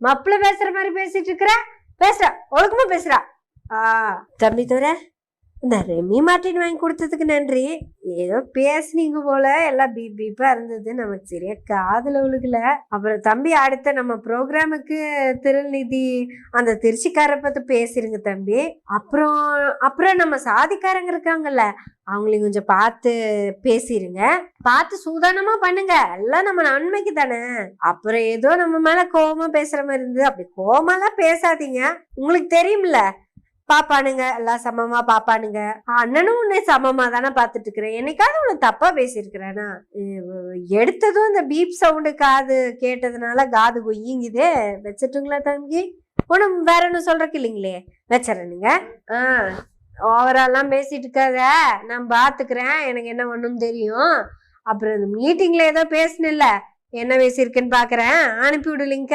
மாப்பிள்ள பேசுற மாதிரி பேசிட்டு இருக்கிற, பேசுறா ஒழுக்கமா பேசுறா. தம்பி தோற, இந்த ரெமி மார்டின் வாங்கி கொடுத்ததுக்கு நன்றி. ஏதோ பேசுனீங்க போல, எல்லாம் பீப்பா இருந்தது, நமக்கு சரியா காதுல ஒழுகல. அப்புறம் தம்பி அடுத்த நம்ம ப்ரோக்ராமுக்கு திருநிதி அந்த திருச்சிக்கார பத்தி பேசிருங்க தம்பி. அப்புறம் நம்ம சாதிக்காரங்க இருக்காங்கல்ல, அவங்களையும் கொஞ்சம் பார்த்து பேசிருங்க. பார்த்து சூதானமா பண்ணுங்க, எல்லாம் நம்ம நன்மைக்கு தானே. அப்புறம் ஏதோ நம்ம மேல கோவமா பேசுற மாதிரி இருந்தது, அப்படி கோவமாலாம் பேசாதீங்க. உங்களுக்கு தெரியும்ல, பாப்பானுங்க எல்லாம் சமமா பாப்பானுங்க. அண்ணனும் உன்னை சமமா தானே பாத்துட்டு இருக்கிறேன். என்னைக்காவது உன்னை தப்பா பேசியிருக்கிறேனா? எடுத்ததும் இந்த பீப் சவுண்டு காது கேட்டதுனால காது கொய்யுங்குதே. வச்சுட்டுங்களா தம்பி? ஒன்னும் வேற ஒன்னும் சொல்றக்கு இல்லைங்களே, வச்சுறேனுங்க. ஓவராலாம் பேசிட்டு இருக்காத, நான் பாத்துக்கிறேன், எனக்கு என்ன ஒண்ணும் தெரியும். அப்புறம் இந்த மீட்டிங்ல ஏதோ பேசணும்ல, என்ன பேசியிருக்குன்னு பாக்குறேன், அனுப்பி விடு லிங்க்.